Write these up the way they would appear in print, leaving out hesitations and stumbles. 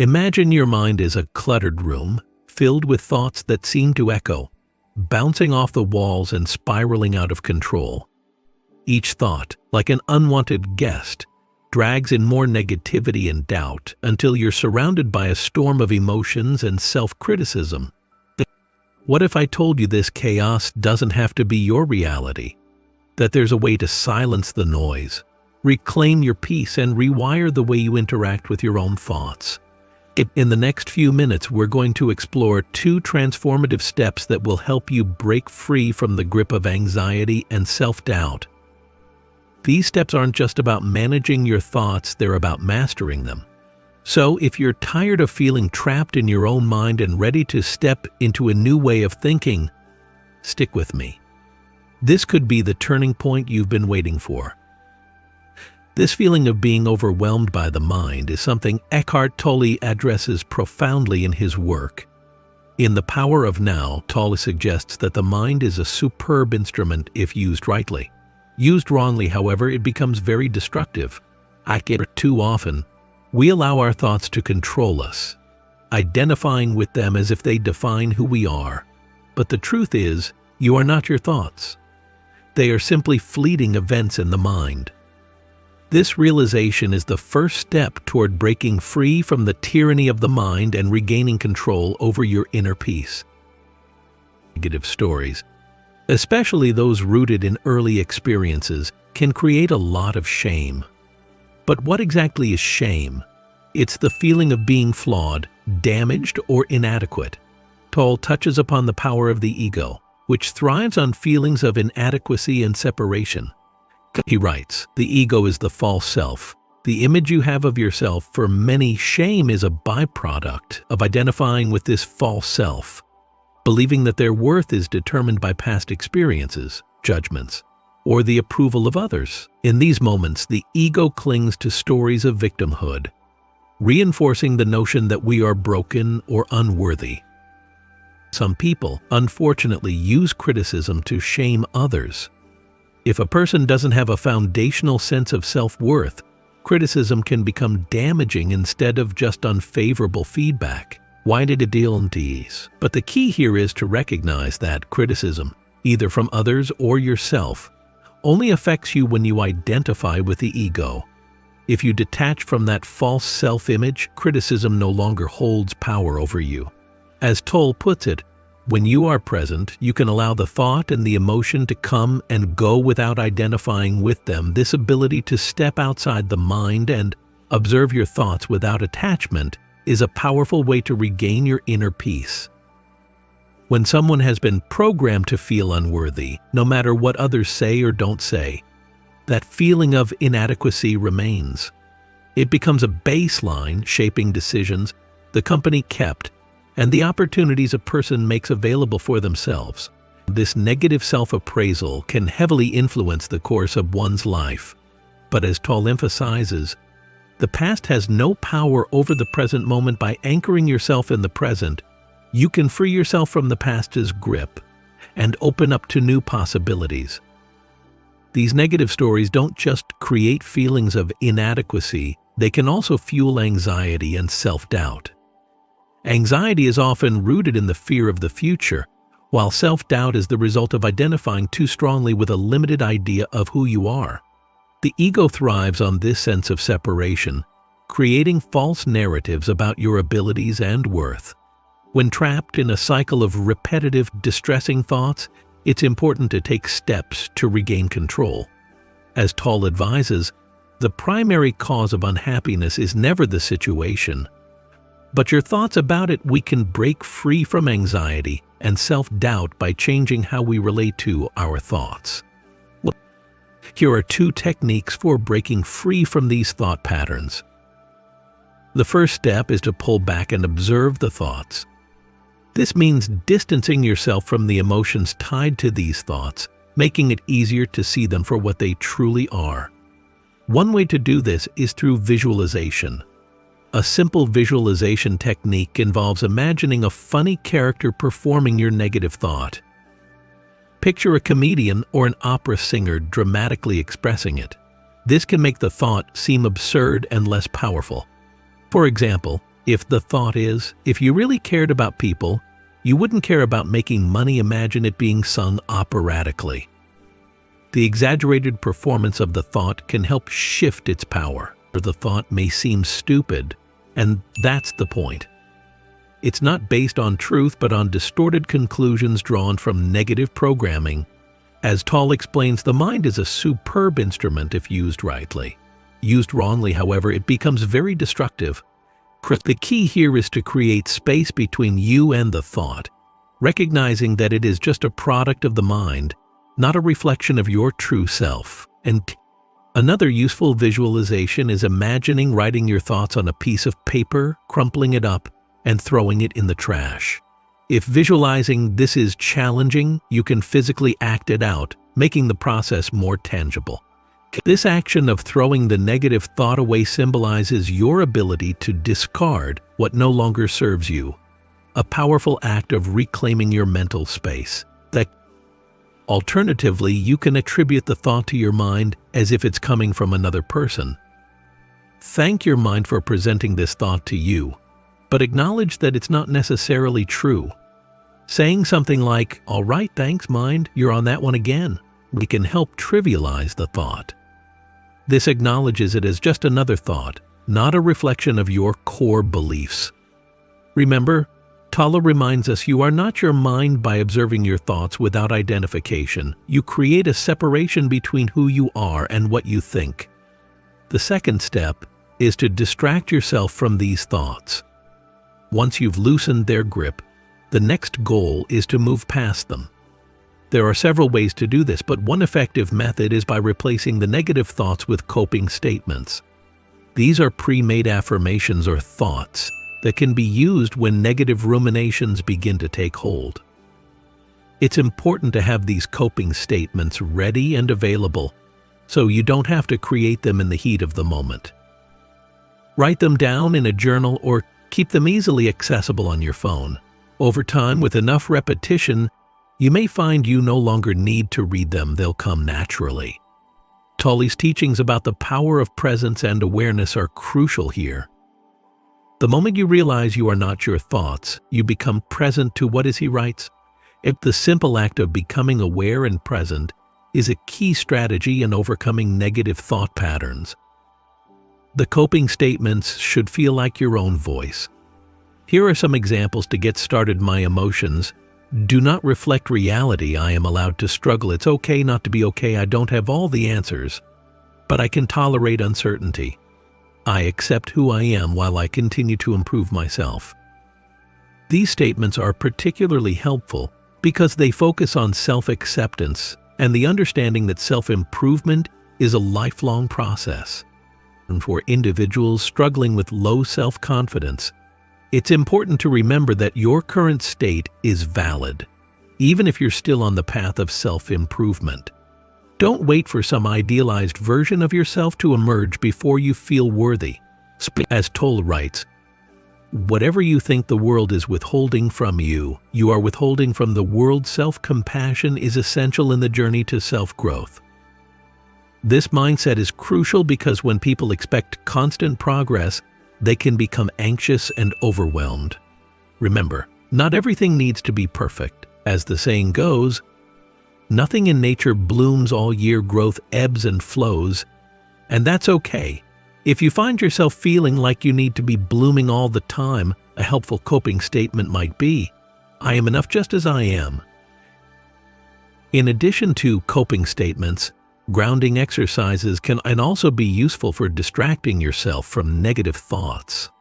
Imagine your mind is a cluttered room filled with thoughts that seem to echo, bouncing off the walls and spiraling out of control. Each thought, like an unwanted guest, drags in more negativity and doubt until you're surrounded by a storm of emotions and self-criticism. What if I told you this chaos doesn't have to be your reality? That there's a way to silence the noise, reclaim your peace, and rewire the way you interact with your own thoughts? In the next few minutes, we're going to explore 2 transformative steps that will help you break free from the grip of anxiety and self-doubt. These steps aren't just about managing your thoughts, they're about mastering them. So, if you're tired of feeling trapped in your own mind and ready to step into a new way of thinking, stick with me. This could be the turning point you've been waiting for. This feeling of being overwhelmed by the mind is something Eckhart Tolle addresses profoundly in his work. In The Power of Now, Tolle suggests that the mind is a superb instrument if used rightly. Used wrongly, however, it becomes very destructive. Too often, we allow our thoughts to control us, identifying with them as if they define who we are. But the truth is, you are not your thoughts. They are simply fleeting events in the mind. This realization is the first step toward breaking free from the tyranny of the mind and regaining control over your inner peace. Negative stories, especially those rooted in early experiences, can create a lot of shame. But what exactly is shame? It's the feeling of being flawed, damaged, or inadequate. Tolle touches upon the power of the ego, which thrives on feelings of inadequacy and separation. He writes, "The ego is the false self, the image you have of yourself. For many, shame is a byproduct of identifying with this false self, believing that their worth is determined by past experiences, judgments, or the approval of others. In these moments, the ego clings to stories of victimhood, reinforcing the notion that we are broken or unworthy. Some people, unfortunately, use criticism to shame others. If a person doesn't have a foundational sense of self-worth, criticism can become damaging instead of just unfavorable feedback. Why did it deal in these? But the key here is to recognize that criticism, either from others or yourself, only affects you when you identify with the ego. If you detach from that false self-image, criticism no longer holds power over you. As Tolle puts it, when you are present, you can allow the thought and the emotion to come and go without identifying with them. This ability to step outside the mind and observe your thoughts without attachment is a powerful way to regain your inner peace. When someone has been programmed to feel unworthy, no matter what others say or don't say, that feeling of inadequacy remains. It becomes a baseline shaping decisions, the company kept, and the opportunities a person makes available for themselves. This negative self-appraisal can heavily influence the course of one's life. But as Tolle emphasizes, the past has no power over the present moment. By anchoring yourself in the present, you can free yourself from the past's grip and open up to new possibilities. These negative stories don't just create feelings of inadequacy, they can also fuel anxiety and self-doubt. Anxiety is often rooted in the fear of the future, while self-doubt is the result of identifying too strongly with a limited idea of who you are. The ego thrives on this sense of separation, creating false narratives about your abilities and worth. When trapped in a cycle of repetitive, distressing thoughts, it's important to take steps to regain control. As Tolle advises, the primary cause of unhappiness is never the situation, but your thoughts about it. We can break free from anxiety and self-doubt by changing how we relate to our thoughts. Here are 2 techniques for breaking free from these thought patterns. The first step is to pull back and observe the thoughts. This means distancing yourself from the emotions tied to these thoughts, making it easier to see them for what they truly are. One way to do this is through visualization. A simple visualization technique involves imagining a funny character performing your negative thought. Picture a comedian or an opera singer dramatically expressing it. This can make the thought seem absurd and less powerful. For example, If the thought is, if you really cared about people, you wouldn't care about making money. Imagine it being sung operatically. The exaggerated performance of the thought can help shift its power. The thought may seem stupid, and that's the point. It's not based on truth but on distorted conclusions drawn from negative programming. As Tolle explains, the mind is a superb instrument if used rightly. Used wrongly, however, it becomes very destructive. The key here is to create space between you and the thought, recognizing that it is just a product of the mind, not a reflection of your true self. And another useful visualization is imagining writing your thoughts on a piece of paper, crumpling it up, and throwing it in the trash. If visualizing this is challenging, you can physically act it out, making the process more tangible. This action of throwing the negative thought away symbolizes your ability to discard what no longer serves you, a powerful act of reclaiming your mental space. Alternatively, you can attribute the thought to your mind as if it's coming from another person. Thank your mind for presenting this thought to you, but acknowledge that it's not necessarily true. Saying something like, "All right, thanks, mind, you're on that one again," we can help trivialize the thought. This acknowledges it as just another thought, not a reflection of your core beliefs. Remember, Tolle reminds us you are not your mind. By observing your thoughts without identification, you create a separation between who you are and what you think. The second step is to distract yourself from these thoughts. Once you've loosened their grip, the next goal is to move past them. There are several ways to do this, but one effective method is by replacing the negative thoughts with coping statements. These are pre-made affirmations or thoughts that can be used when negative ruminations begin to take hold. It's important to have these coping statements ready and available, so you don't have to create them in the heat of the moment. Write them down in a journal or keep them easily accessible on your phone. Over time, with enough repetition, you may find you no longer need to read them, they'll come naturally. Tolle's teachings about the power of presence and awareness are crucial here. The moment you realize you are not your thoughts, you become present to what is, he writes. The simple act of becoming aware and present is a key strategy in overcoming negative thought patterns. The coping statements should feel like your own voice. Here are some examples to get started. My emotions do not reflect reality. I am allowed to struggle. It's okay not to be okay. I don't have all the answers, but I can tolerate uncertainty. I accept who I am while I continue to improve myself. These statements are particularly helpful because they focus on self-acceptance and the understanding that self-improvement is a lifelong process. And for individuals struggling with low self-confidence, it's important to remember that your current state is valid, even if you're still on the path of self-improvement. Don't wait for some idealized version of yourself to emerge before you feel worthy. As Tolle writes, whatever you think the world is withholding from you, you are withholding from the world. Self-compassion is essential in the journey to self-growth. This mindset is crucial because when people expect constant progress, they can become anxious and overwhelmed. Remember, not everything needs to be perfect. As the saying goes, nothing in nature blooms all year. Growth ebbs and flows, and that's okay. If you find yourself feeling like you need to be blooming all the time, a helpful coping statement might be, "I am enough just as I am." In addition to coping statements, grounding exercises can also be useful for distracting yourself from negative thoughts.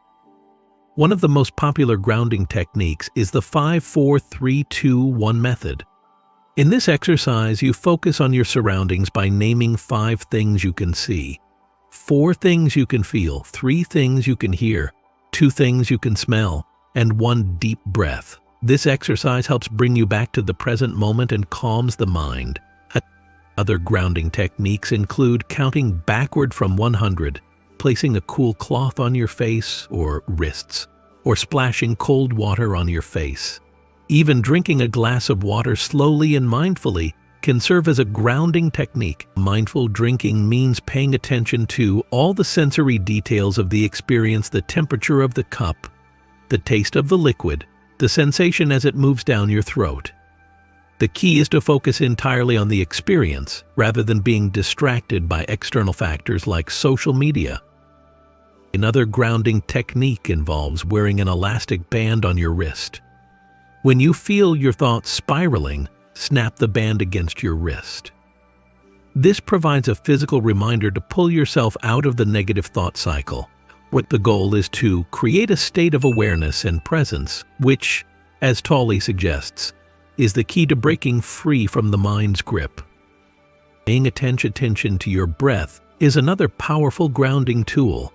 One of the most popular grounding techniques is the 5-4-3-2-1 method. In this exercise, you focus on your surroundings by naming 5 things you can see, 4 things you can feel, 3 things you can hear, 2 things you can smell, and 1 deep breath. This exercise helps bring you back to the present moment and calms the mind. Other grounding techniques include counting backward from 100, placing a cool cloth on your face or wrists, or splashing cold water on your face. Even drinking a glass of water slowly and mindfully can serve as a grounding technique. Mindful drinking means paying attention to all the sensory details of the experience, the temperature of the cup, the taste of the liquid, the sensation as it moves down your throat. The key is to focus entirely on the experience rather than being distracted by external factors like social media. Another grounding technique involves wearing an elastic band on your wrist. When you feel your thoughts spiraling, snap the band against your wrist. This provides a physical reminder to pull yourself out of the negative thought cycle. What the goal is to create a state of awareness and presence, which, as Tolle suggests, is the key to breaking free from the mind's grip. Paying attention to your breath is another powerful grounding tool.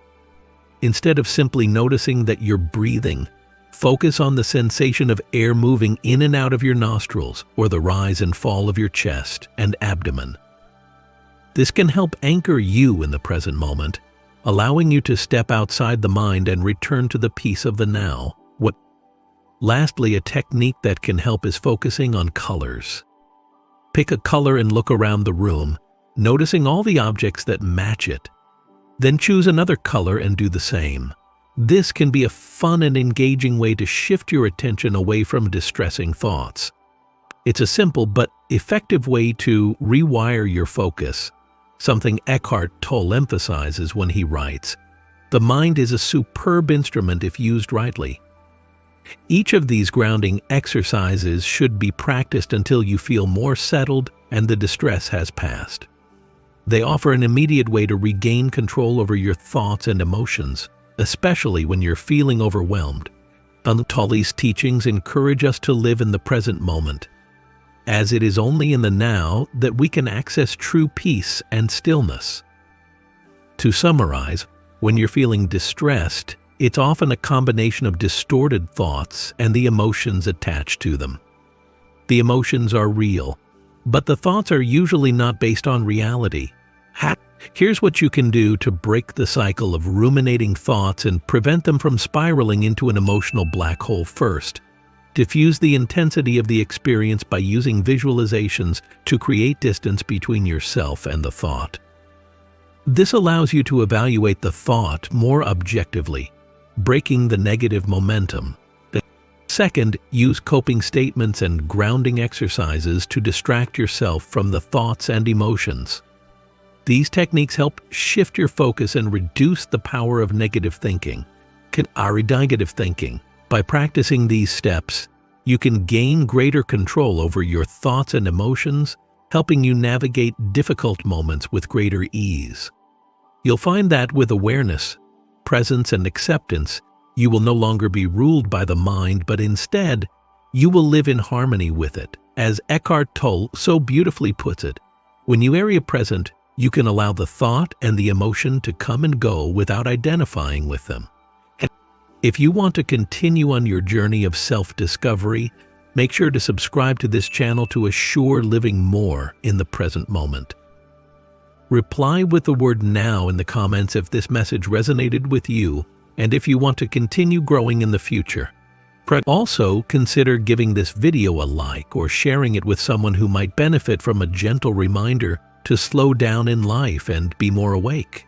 Instead of simply noticing that you're breathing, focus on the sensation of air moving in and out of your nostrils or the rise and fall of your chest and abdomen. This can help anchor you in the present moment, allowing you to step outside the mind and return to the peace of the now. Lastly, a technique that can help is focusing on colors. Pick a color and look around the room, noticing all the objects that match it. Then choose another color and do the same. This can be a fun and engaging way to shift your attention away from distressing thoughts. It's a simple but effective way to rewire your focus, something Eckhart Tolle emphasizes when he writes, "The mind is a superb instrument if used rightly." Each of these grounding exercises should be practiced until you feel more settled and the distress has passed. They offer an immediate way to regain control over your thoughts and emotions, especially when you're feeling overwhelmed. Tolle's teachings encourage us to live in the present moment, as it is only in the now that we can access true peace and stillness. To summarize, when you're feeling distressed, it's often a combination of distorted thoughts and the emotions attached to them. The emotions are real, but the thoughts are usually not based on reality. Here's what you can do to break the cycle of ruminating thoughts and prevent them from spiraling into an emotional black hole. First, diffuse the intensity of the experience by using visualizations to create distance between yourself and the thought. This allows you to evaluate the thought more objectively, breaking the negative momentum. Second, use coping statements and grounding exercises to distract yourself from the thoughts and emotions. These techniques help shift your focus and reduce the power of negative thinking. By practicing these steps, you can gain greater control over your thoughts and emotions, helping you navigate difficult moments with greater ease. You'll find that with awareness, presence, and acceptance, you will no longer be ruled by the mind, but instead, you will live in harmony with it. As Eckhart Tolle so beautifully puts it, when you are present, you can allow the thought and the emotion to come and go without identifying with them. If you want to continue on your journey of self-discovery, make sure to subscribe to this channel to assure living more in the present moment. Reply with the word "now" in the comments if this message resonated with you and if you want to continue growing in the future. Also, consider giving this video a like or sharing it with someone who might benefit from a gentle reminder to slow down in life and be more awake.